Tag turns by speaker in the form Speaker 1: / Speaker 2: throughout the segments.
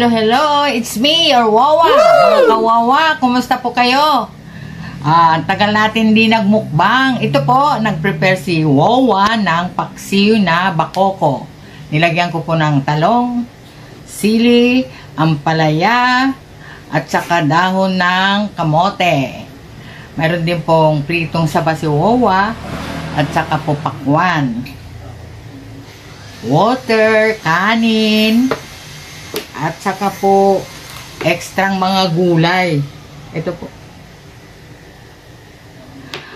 Speaker 1: Hello, it's me, your Wawa. Mga kawawa, kumusta po kayo? Tagal natin hindi nagmukbang. Ito po, nag-prepare si Wawa ng paksiw na bakoko. Nilagyan ko po ng talong, sili, ampalaya, at saka dahon ng kamote. Meron din pong pritong saba si Wawa, at saka po pakwan. Water, kanin, at saka po ekstrang mga gulay. Ito po.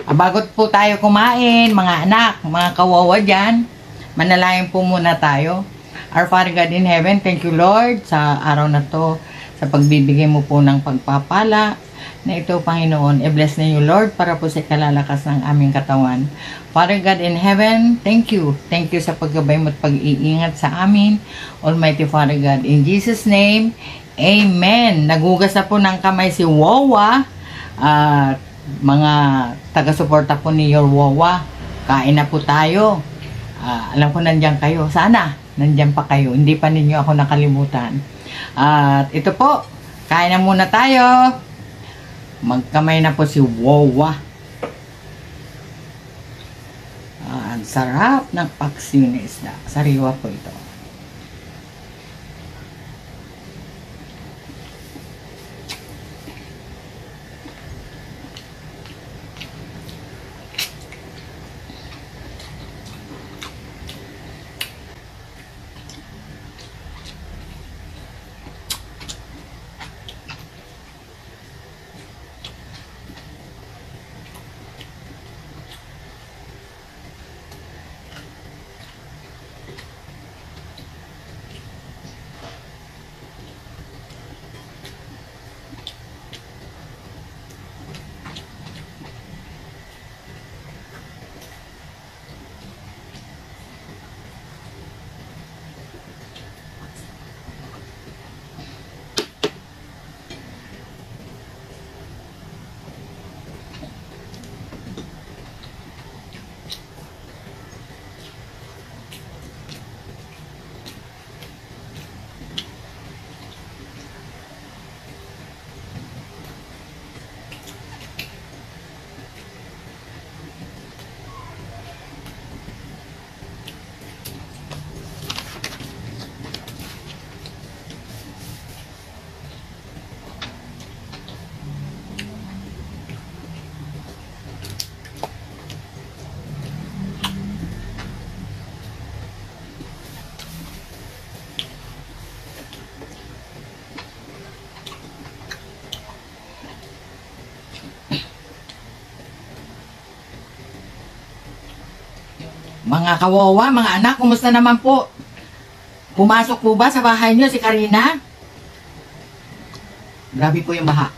Speaker 1: Bago po tayo kumain, mga anak, mga kawawa dyan, manalangin po muna tayo. Our Father God in Heaven, thank you Lord sa araw na to, sa pagbibigay mo po ng pagpapala na ito, Panginoon. I-bless na you Lord para po sa kalalakas ng aming katawan. Father God in Heaven, thank you. Thank you sa paggabay mo at pag-iingat sa amin. Almighty Father God, in Jesus' name, Amen. Nagugas na po ng kamay si Wawa. Mga taga-suporta po ni Your Wawa, kain na po tayo. Alam ko nandiyan kayo. Sana nandiyan pa kayo. Hindi pa ninyo ako nakalimutan. At ito po, kain na muna tayo. Magkamay na po si Wawa. Ang sarap ng paksiw na isda. Sariwa po ito. Mga kawawa, mga anak, kumusta naman po? Pumasok po ba sa bahay niyo si Karina? Grabe po yung baha.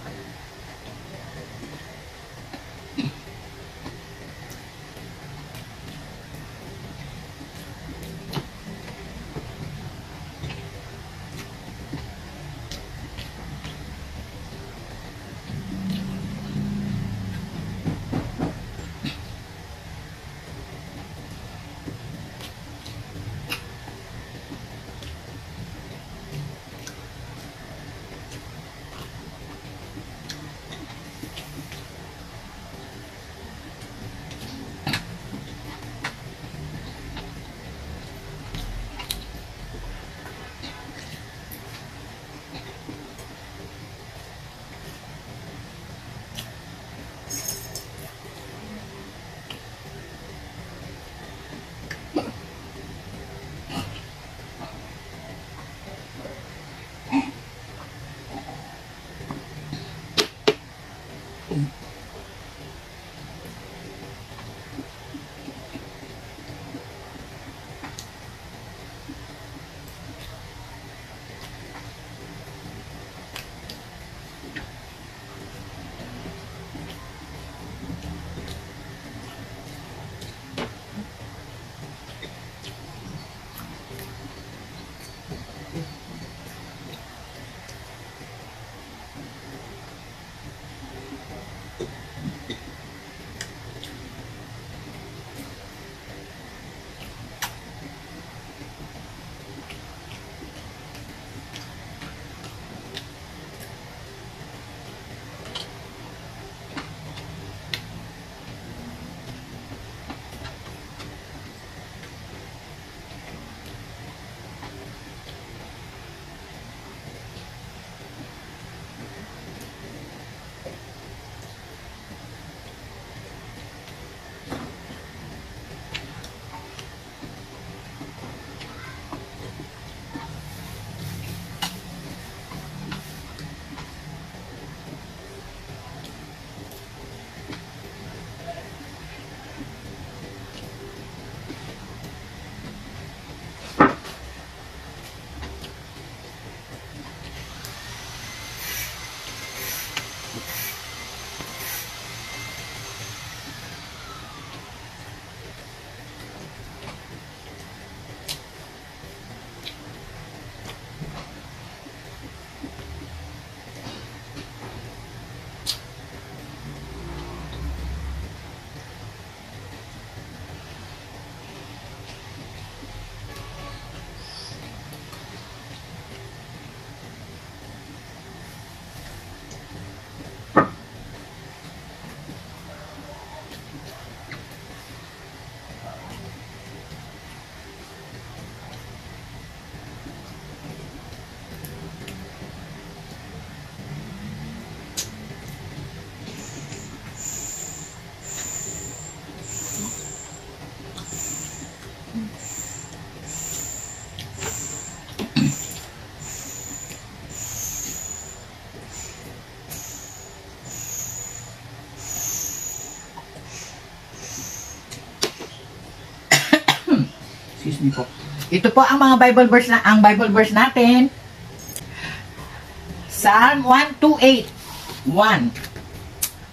Speaker 1: Excuse me po. Ito po ang mga Bible verse natin. Psalm 128:1.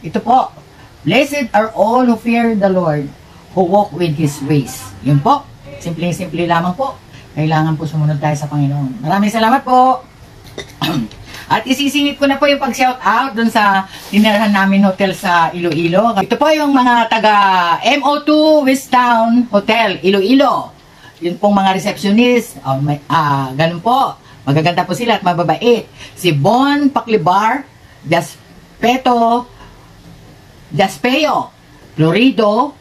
Speaker 1: Ito po. Blessed are all who fear the Lord, who walk with His ways. Yun po. Simple-simple lamang po. Kailangan po sumunod tayo sa Panginoon. Maraming salamat po. At isisingit ko na po yung pag-shout out dun sa dinarahan namin hotel sa Iloilo. Ito po yung mga taga MO2 West Town Hotel, Iloilo. Yun pong mga receptionist. Ganun po. Magaganda po sila at mababait. Si Bon Paclibar, Jaspeo, Florido,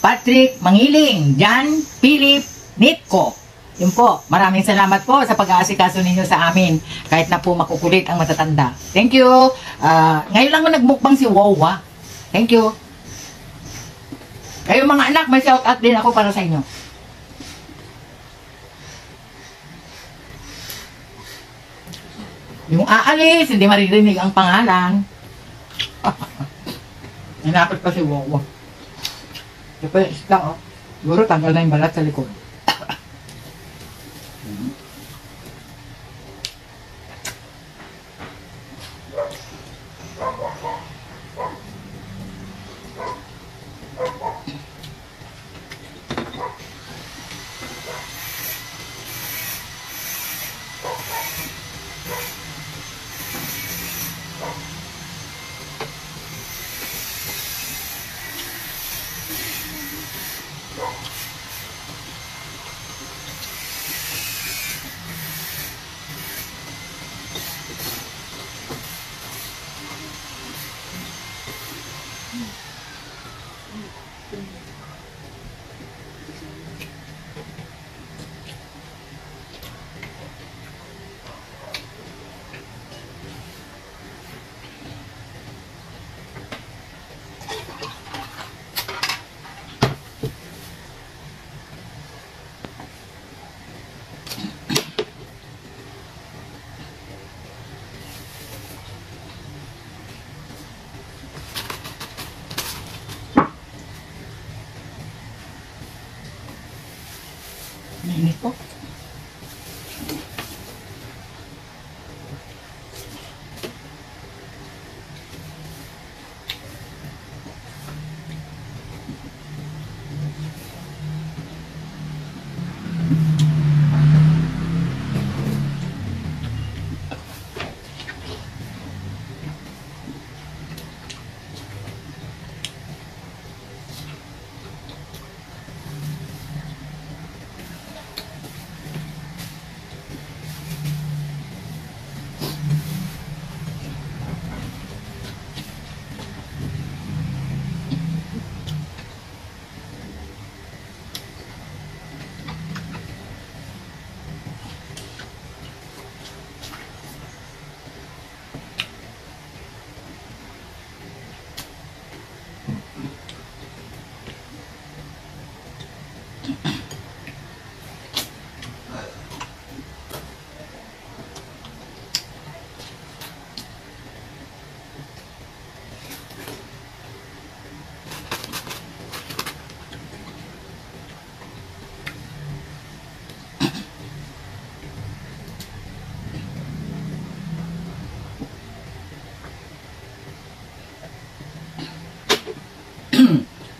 Speaker 1: Patrick Mangiling, Jan Philip Nitko. Yun po, maraming salamat po sa pag-aasikaso ninyo sa amin. Kahit na po makukulit ang matatanda. Thank you. Ngayon lang nagmukbang si Wawa. Thank you. Kayo mga anak, may shout out din ako para sa inyo. Yung aalis, hindi maririnig ang pangalan. Nanapit pa si Wawa. Ito pa yung isla, oh. Siguro tanggal na yung balat sa likod. Mainit po.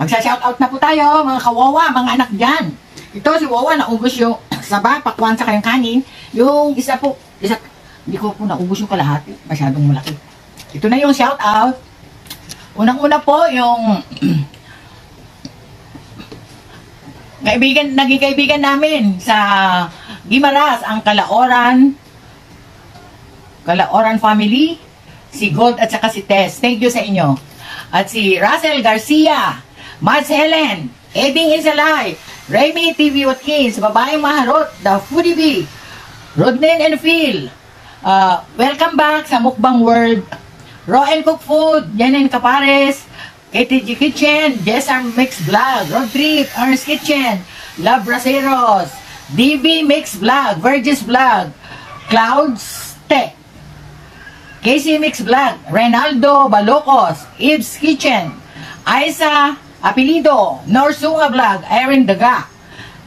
Speaker 1: Magsha-shoutout na po tayo, mga kawawa, mga anak dyan. Ito, si Wawa, naubos yung saba, pakwan sa kayong kanin. Yung isa po, hindi ko po naubos yung kalahati. Masyadong malaki. Ito na yung shoutout. Unang-una po, yung naging kaibigan namin sa Gimaras, ang Kalaoran family, si Gold at saka si Tess. Thank you sa inyo. At si Russell Garcia, Mads Helen, Edding Isalay, Remy TV Watkins, Babayang Maharot, The Foodie Bee, Rodnen and Phil. Welcome back sa Mukbang World. Raw and Cook Food, Janen Capares, KTG Kitchen, Jessar Mix Vlog, Road Trip, Ernest Kitchen, Love Braceros, DB Mix Vlog, Vergis Vlog, Clouds Tech, Casey Mix Vlog, Reynaldo Balocos, Ibs Kitchen, Aiza Apelido, Norsunga Vlog, Erin Daga,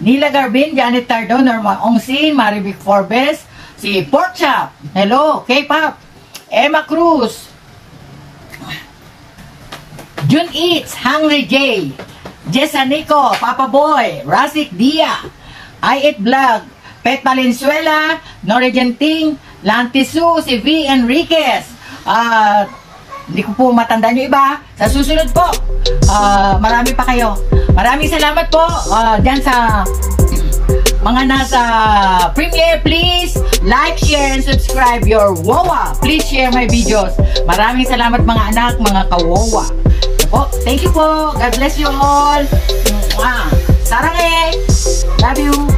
Speaker 1: Nila Garbin, Janet Tardo, Norma Ongsin, Marivic Forbes, si Porkchop, hello, K-Pop, Emma Cruz, Jun Eats, Hungry J, Jessa Nico, Papa Boy, Rasik Dia, I Eat Vlog, Pet Valenzuela, Nori Genting, Lantisu, si V. Enriquez, hindi ko po matandaan yung iba. Sa susunod po, marami pa kayo. Maraming salamat po dyan sa mga nasa Premiere. Please like, share, and subscribe your WOWA. Please share my videos. Maraming salamat mga anak, mga kawowa. Thank you po. God bless you all. Sarang Love you.